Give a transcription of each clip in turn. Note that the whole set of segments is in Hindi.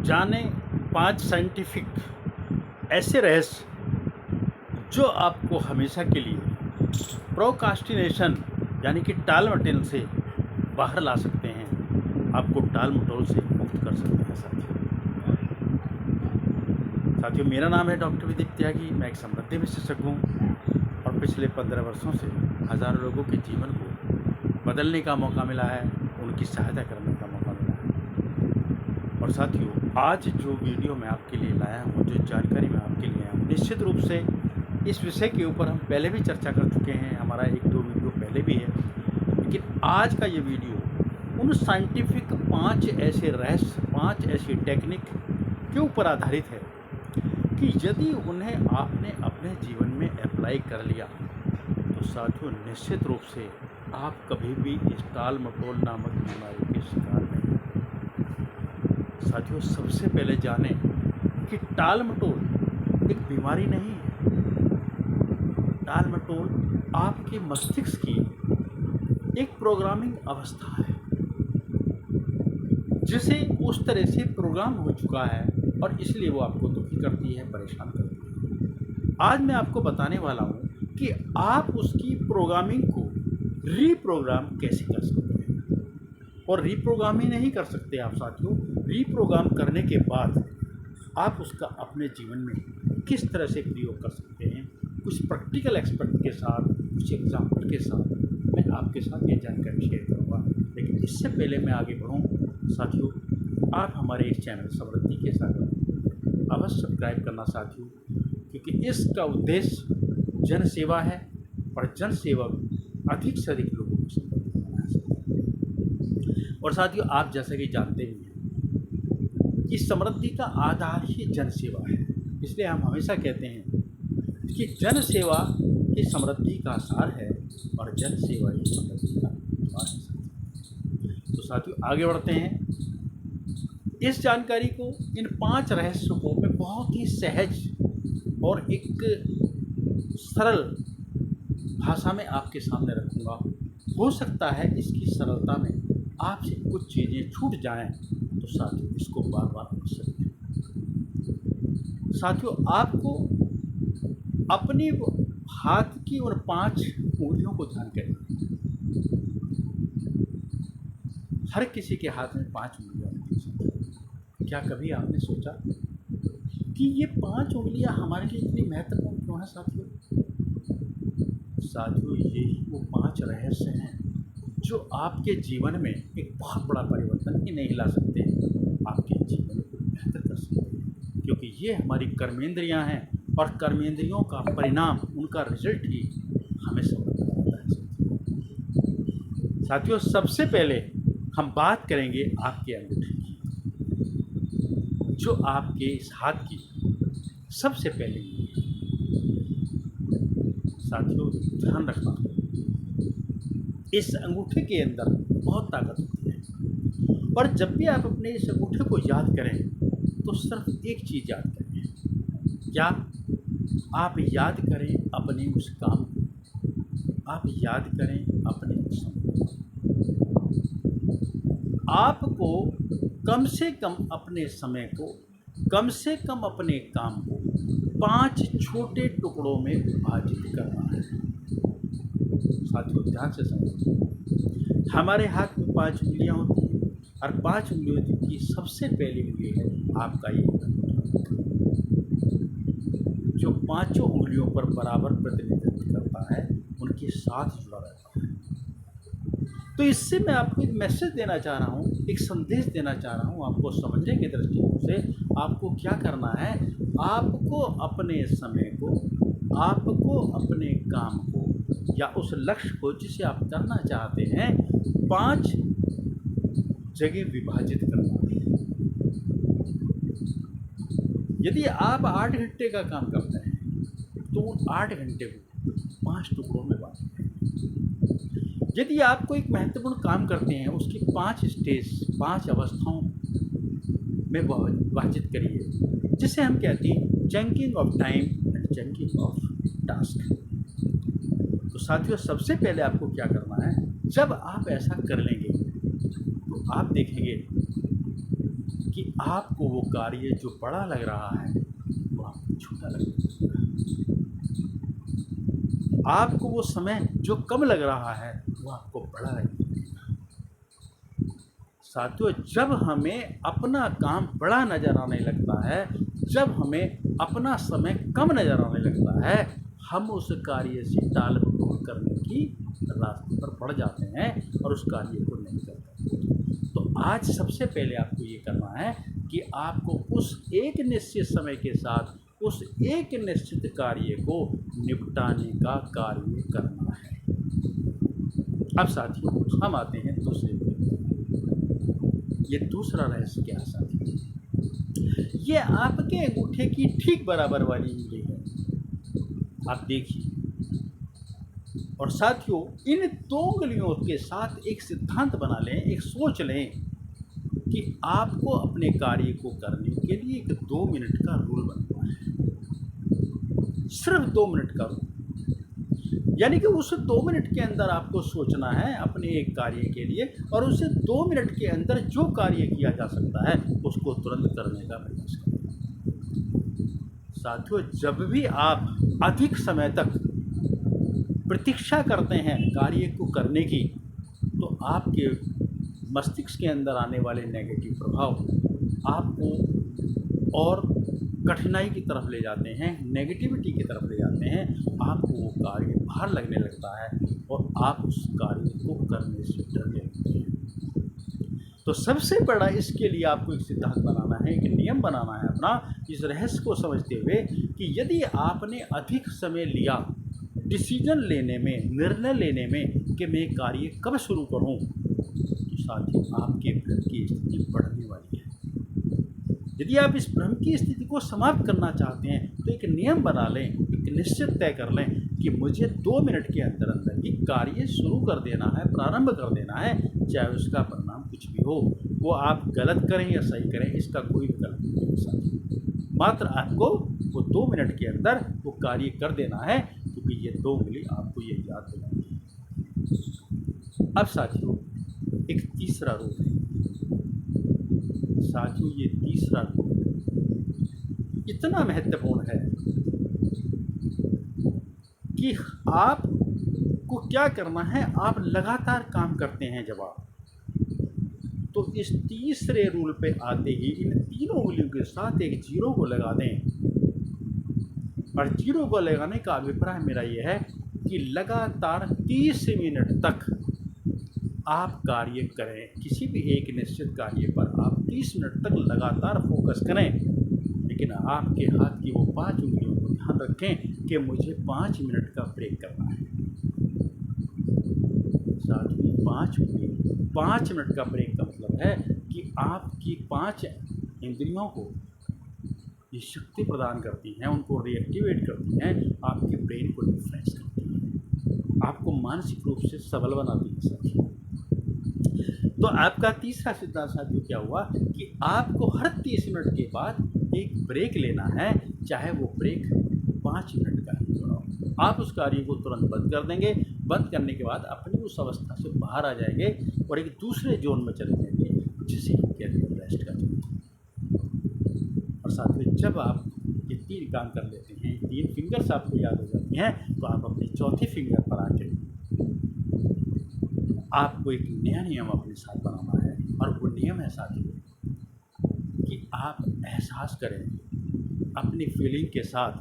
जाने 5 साइंटिफिक ऐसे रहस्य जो आपको हमेशा के लिए प्रोक्रास्टिनेशन यानी कि टाल-मटोल से बाहर ला सकते हैं, आपको टाल-मटोल से मुक्त कर सकते हैं साथियों, मेरा नाम है डॉक्टर विदीप त्यागी। मैं एक समृद्धि विशेषज्ञ हूँ और पिछले 15 वर्षों से हज़ारों लोगों के जीवन को बदलने का मौका मिला है, उनकी सहायता करने का मौका मिला है। और साथियों, आज जो वीडियो मैं आपके लिए लाया हूँ, जो जानकारी मैं आपके लिए आया हूँ, निश्चित रूप से इस विषय के ऊपर हम पहले भी चर्चा कर चुके हैं, हमारा 1-2 वीडियो पहले भी है। लेकिन आज का ये वीडियो उन साइंटिफिक 5 ऐसे रहस्य, 5 ऐसी टेक्निक के ऊपर आधारित है कि यदि उन्हें आपने अपने जीवन में अप्लाई कर लिया तो साथियों निश्चित रूप से आप कभी भी इस टाल-मटोल नामक बीमारी के शिकार नहीं होंगे। साथियों, सबसे पहले जानें कि टाल-मटोल एक बीमारी नहीं है। टाल-मटोल आपके मस्तिष्क की एक प्रोग्रामिंग अवस्था है, जिसे उस तरह से प्रोग्राम हो चुका है और इसलिए वो आपको दुखी करती है, परेशान करती है। आज मैं आपको बताने वाला हूँ कि आप उसकी प्रोग्रामिंग को रीप्रोग्राम कैसे कर सकते हैं। और रीप्रोग्राम ही नहीं कर सकते आप साथियों, रीप्रोग्राम करने के बाद आप उसका अपने जीवन में किस तरह से प्रयोग कर सकते हैं, कुछ प्रैक्टिकल एक्सपर्ट के साथ, कुछ एग्जाम्पल के साथ मैं आपके साथ ये जानकारी शेयर करूँगा। लेकिन इससे पहले मैं आगे बढ़ूँ साथियों, आप हमारे इस चैनल समृद्धि के साथ अवश्य सब्सक्राइब करना साथियों, क्योंकि इसका उद्देश्य जन सेवा है और जन सेवा अधिक से अधिक लोगों को संबंधित बनाना है। और साथियों, आप जैसा कि जानते भी हैं कि समृद्धि का आधार ही जन सेवा है, इसलिए हम हमेशा कहते हैं कि जन सेवा ही समृद्धि का सार है और जन सेवा ही समृद्धि का द्वार है। तो साथियों, आगे बढ़ते हैं। इस जानकारी को, इन 5 रहस्यों को मैं बहुत ही सहज और एक सरल भाषा में आपके सामने रखूँगा। हो सकता है इसकी सरलता में आपसे कुछ चीज़ें छूट जाएं, तो साथियों इसको बार-बार पूछ सकते हैं। साथियों, आपको अपनी हाथ की उन 5 उंगलियों को ध्यान करें। हर किसी के हाथ में 5 उंगलियां होती हैं। क्या कभी आपने सोचा कि ये 5 उंगलियां हमारे लिए इतनी महत्वपूर्ण क्यों है साथियों? साथियों, यही वो 5 रहस्य हैं जो आपके जीवन में एक बहुत बड़ा परिवर्तन ही नहीं ला सकते, आपके जीवन को बेहतर कर सकते हैं, क्योंकि ये हमारी कर्मेंद्रियां हैं और कर्मेंद्रियों का परिणाम, उनका रिजल्ट ही हमें समझ में आता है साथियों। सबसे पहले हम बात करेंगे आपके अंगूठे की, जो आपके इस हाथ की सबसे पहले साथियों ध्यान रखना, इस अंगूठे के अंदर बहुत ताकत होती है। और जब भी आप अपने इस अंगूठे को याद करें तो सिर्फ एक चीज़ याद करें। क्या? आप याद करें अपने उस काम को, आप याद करें अपने उस समय को। आपको कम से कम अपने समय को, कम से कम अपने काम को 5 छोटे टुकड़ों में विभाजित करना है। साथियों ध्यान से समझिए, हमारे हाथ में 5 उंगलियां होती हैं और 5 उंगलियों की सबसे पहली उंगली है आपका ये अंगूठा, जो 5 उंगलियों पर बराबर प्रतिनिधित्व करता है, उनके साथ जुड़ा रहता है। तो इससे मैं आपको एक मैसेज देना चाह रहा हूँ, एक संदेश देना चाह रहा हूँ। आपको समझने के दृष्टिकोण से आपको क्या करना है, आपको अपने समय को, आपको अपने काम को या उस लक्ष्य को जिसे आप करना चाहते हैं 5 जगह विभाजित करना है। यदि आप 8 घंटे का काम करते हैं तो 8 घंटे को 5 टुकड़ों में बांटें। यदि आप कोई एक महत्वपूर्ण काम करते हैं, उसकी 5 स्टेज, 5 अवस्थाओं में विभाजित करिए, जिसे हम कहते हैं chunking of time and chunking of task. तो साथियों, सबसे पहले आपको क्या करना है, जब आप ऐसा कर लेंगे तो आप देखेंगे कि आपको वो कार्य जो बड़ा लग रहा है वो आपको छोटा लगने लगेगा। आपको वो समय जो कम लग रहा है वो आपको बड़ा लगने लगेगा। साथियों, जब हमें अपना काम बड़ा नज़र आने लगता है, जब हमें अपना समय कम नज़र आने लगता है, हम उस कार्य से टाल-मटोल करने की रास्ते पर पड़ जाते हैं और उस कार्य को नहीं कर पाते। तो आज सबसे पहले आपको ये करना है कि आपको उस एक निश्चित समय के साथ उस एक निश्चित कार्य को निपटाने का कार्य करना है। अब साथियों, हम आते हैं दूसरे रहस्य। ये दूसरा रहस्य क्या है साथियों? ये आपके अंगूठे की ठीक बराबर वाली उंगली है। आप देखिए, और साथियों, इन दो उंगलियों के साथ एक सिद्धांत बना लें, एक सोच लें कि आपको अपने कार्य को करने के लिए एक 2 मिनट का रूल बनना है। सिर्फ 2 मिनट का रूल, यानी कि उस 2 मिनट के अंदर आपको सोचना है अपने एक कार्य के लिए, और उस 2 मिनट के अंदर जो कार्य किया जा सकता है उसको तुरंत करने का प्रयास करें। साथियों, जब भी आप अधिक समय तक प्रतीक्षा करते हैं कार्य को करने की, तो आपके मस्तिष्क के अंदर आने वाले नेगेटिव प्रभाव आपको और कठिनाई की तरफ ले जाते हैं, नेगेटिविटी की तरफ ले जाते हैं। आपको वो कार्य भार लगने लगता है और आप उस कार्य को करने से डरने लगते हैं। तो सबसे बड़ा इसके लिए आपको एक सिद्धांत बनाना है, एक नियम बनाना है अपना, इस रहस्य को समझते हुए कि यदि आपने अधिक समय लिया डिसीजन लेने में, निर्णय लेने में कि मैं कार्य कब शुरू करूं, तो साथियों आपके भ्रम की स्थिति बढ़ने वाली है। यदि आप इस भ्रम की स्थिति को समाप्त करना चाहते हैं तो एक नियम बना लें, एक निश्चित तय कर लें कि मुझे 2 मिनट के अंदर अंदर ही कार्य शुरू कर देना है, प्रारंभ कर देना है, चाहे उसका परिणाम कुछ भी हो। वो आप गलत करें या सही करें, इसका कोई विकल्प नहीं है साथियों। मात्र आपको वो 2 मिनट के अंदर वो कार्य कर देना है, क्योंकि ये 2 उंगली आपको ये याद दिलाएंगी। अब साथियों, एक तीसरा रूल है। साथियों, ये तीसरा रूल इतना महत्वपूर्ण है कि आपको क्या करना है, आप लगातार काम करते हैं जब आप, तो इस तीसरे रूल पे आते ही इन तीनों उंगलियों के साथ एक जीरो को लगा दें। और जीरो को लगाने का अभिप्राय मेरा यह है कि लगातार 30 मिनट तक आप कार्य करें। किसी भी एक निश्चित कार्य पर आप 30 मिनट तक लगातार फोकस करें, लेकिन आपके हाथ की वो 5 उंगलियों को ध्यान रखें कि मुझे 5 मिनट का ब्रेक करना है। साथ ही 5 मिनट का ब्रेक का मतलब है कि आपकी 5 इंद्रियों को ये शक्ति प्रदान करती हैं, उनको रिएक्टिवेट करती हैं, आपके ब्रेन को रिफ्रेश करती हैं, आपको मानसिक रूप से सबल बनाती हैं साथियों। तो आपका तीसरा सिद्धांत साथियों क्या हुआ कि आपको हर 30 मिनट के बाद एक ब्रेक लेना है, चाहे वो ब्रेक 5 मिनट का ही क्यों ना हो। आप उस कार्य को तुरंत बंद कर देंगे। बंद करने के बाद अपनी उस अवस्था से बाहर आ जाएंगे और एक दूसरे जोन में चले जाएंगे, जिसे हम कहते हैं रेस्ट का जोन। और साथ में जब आप ये 3 काम कर लेते हैं, 3 फिंगर्स आपको याद हो जाती हैं, तो आप अपनी चौथी फिंगर पर आके आपको एक नया नियम अपने साथ बनाना है। और वो नियम है साथियों कि आप एहसास करें अपनी फीलिंग के साथ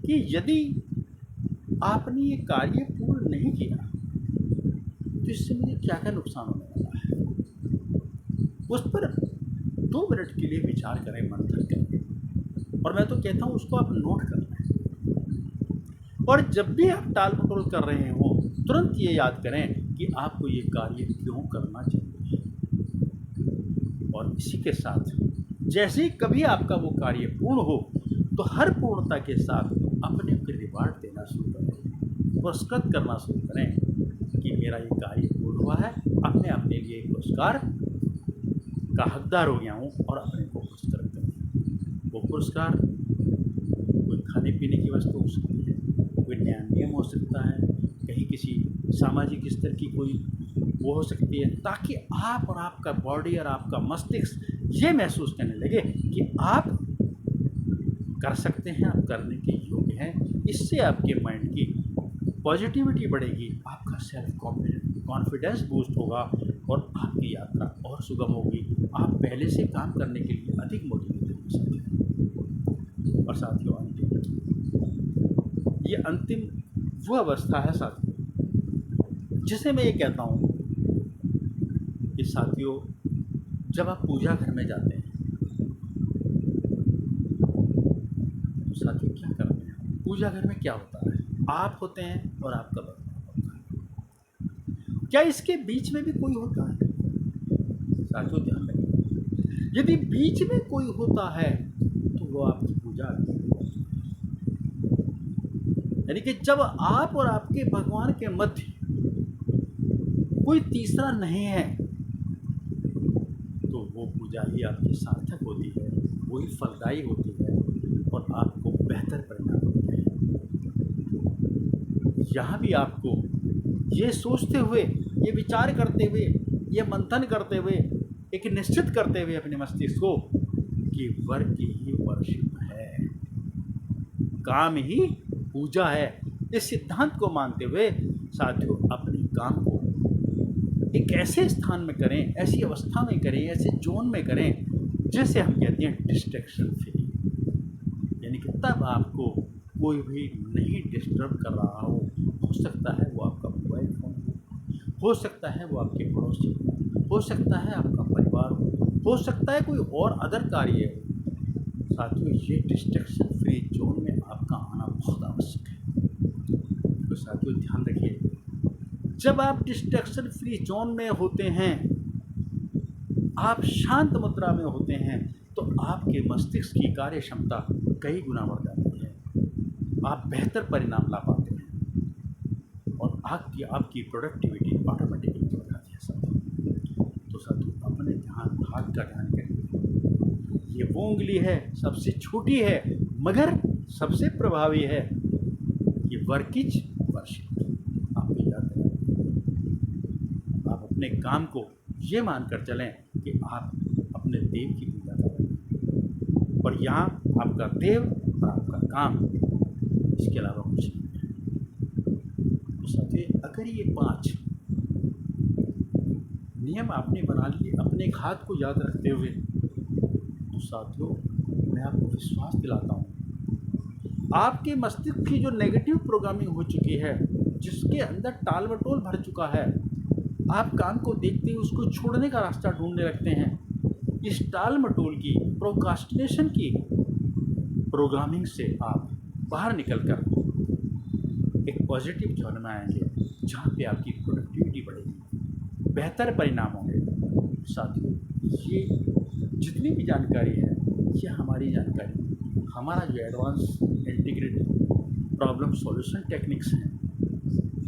कि यदि आपने ये कार्य पूर्ण नहीं किया तो इससे मुझे क्या क्या नुकसान होने वाला है। उस पर 2 मिनट के लिए विचार करें, मंथन करें, और मैं तो कहता हूँ उसको आप नोट कर लें। और जब भी आप टाल मटोल कर रहे हो, तुरंत ये याद करें कि आपको ये कार्य क्यों करना चाहिए। और इसी के साथ जैसे ही कभी आपका वो कार्य पूर्ण हो, तो हर पूर्णता के साथ अपने को रिवार्ड देना शुरू करें, पुरस्कृत करना शुरू करें कि मेरा ये कार्य पूर्ण हुआ है, अपने अपने लिए एक पुरस्कार का हकदार हो गया हूँ, और अपने को पुरस्कृत करें। वो पुरस्कार कोई खाने पीने की वस्तु हो सकती है, कोई नया नियम हो सकता है, कहीं किसी सामाजिक स्तर की कोई वो हो सकती है, ताकि आप और आपका बॉडी और आपका मस्तिष्क ये महसूस करने लगे कि आप कर सकते हैं, आप करने के योग्य हैं। इससे आपके माइंड की पॉजिटिविटी बढ़ेगी, आपका सेल्फ कॉन्फिडेंस बूस्ट होगा और आपकी यात्रा और सुगम होगी। आप पहले से काम करने के लिए अधिक मोटिवेटेड हो सकते हैं। और साथियों, अंतिम वो अवस्था है साथियों, जिसे मैं ये कहता हूँ कि साथियों, जब आप पूजा घर में जाते हैं तो साथियों क्या करते हैं? पूजा घर में क्या होता है? आप होते हैं और आपका भगवान होता है। क्या इसके बीच में भी कोई होता है? साथियों ध्यान रखें, यदि बीच में कोई होता है तो वो आपकी पूजा है। यानी कि जब आप और आपके भगवान के मध्य कोई तीसरा नहीं है तो वो पूजा ही आपकी सार्थक होती है, वही फलदायी होती है और आपको बेहतर परिणाम मिलते हैं। यहाँ भी आपको ये सोचते हुए, ये विचार करते हुए, ये मंथन करते हुए, एक निश्चित करते हुए अपने मस्तिष्क को कि वर्क ही वर्शिप है, काम ही पूजा है, इस सिद्धांत को मानते हुए साथियों अपने काम को एक ऐसे स्थान में करें, ऐसी अवस्था में करें, ऐसे जोन में करें जैसे हम कहते हैं डिस्ट्रैक्शन फ्री। यानी कि तब आपको कोई भी नहीं डिस्टर्ब कर रहा हो सकता है वो आपका मोबाइल फ़ोन हो सकता है वो आपके पड़ोसी हो सकता है आपका परिवार हो सकता है कोई और अदर कार्य हो। साथियों, ये डिस्ट्रैक्शन फ्री जोन में आपका आना बहुत आवश्यक है। तो साथियों ध्यान रखिए, जब आप डिस्ट्रैक्शन फ्री जोन में होते हैं, आप शांत मुद्रा में होते हैं, तो आपके मस्तिष्क की कार्य क्षमता कई गुना बढ़ जाती है, आप बेहतर परिणाम ला पाते हैं और आपकी प्रोडक्टिविटी ऑटोमेटिकली बढ़ जाती है साथियों। तो साथियों अपने हाथ का ध्यान करिए, ये वो उंगली है सबसे छोटी है मगर सबसे प्रभावी है, ये वर्क इज वर्शिप। आपको याद है, आप अपने काम को ये मानकर चलें कि आप अपने देव की पूजा कर रहे हैं और यहाँ आपका देव और आपका काम, इसके अलावा कुछ नहीं है। तो साथियों अगर ये 5 नियम आपने बना लिए अपने हाथ को याद रखते हुए, तो साथियों मैं आपको विश्वास दिलाता हूँ, आपके मस्तिष्क की जो नेगेटिव प्रोग्रामिंग हो चुकी है, जिसके अंदर टाल मटोल भर चुका है, आप काम को देखते ही उसको छोड़ने का रास्ता ढूंढने लगते हैं। इस टाल मटोल की, प्रोक्रास्टिनेशन की प्रोग्रामिंग से आप बाहर निकलकर एक पॉजिटिव जोन में आएंगे, जहाँ पे आपकी प्रोडक्टिविटी बढ़ेगी, बेहतर परिणाम होंगे। साथियों ये जितनी भी जानकारी है, ये हमारी जानकारी, हमारा जो advance integrated problem solution techniques हैं,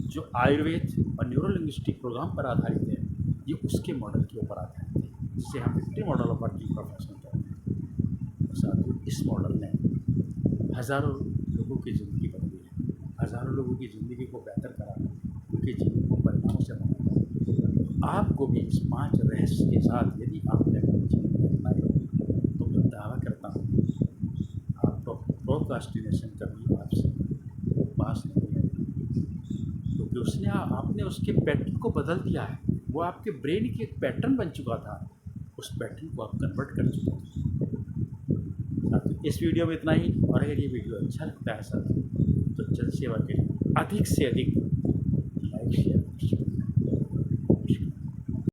जो आयुर्वेद और न्यूरो लिंग्विस्टिक प्रोग्राम पर आधारित है, ये उसके मॉडल के ऊपर आधारित है, जिसे हम victory model of working profession कहते हैं। साथियों इस मॉडल ने हज़ारों लोगों की ज़िंदगी बदली है, हज़ारों लोगों की ज़िंदगी को बेहतर करा, उनके जीवन को परिणामों से बनाया। आपको भी इस 5 रहस्य के साथ यदि आपने अपने जीवन में अपनाए तो मैं दावा करता हूँ आप प्रोक्रास्टिनेशन कभी आपसे पास नहीं है, क्योंकि उसने आपने उसके पैटर्न को बदल दिया है। वो आपके ब्रेन की एक पैटर्न बन चुका था, उस पैटर्न को आप कन्वर्ट कर चुके हैं। इस वीडियो में इतना ही, और अगर ये वीडियो अच्छा लगता है साथियों तो जन सेवा के लिए अधिक से अधिक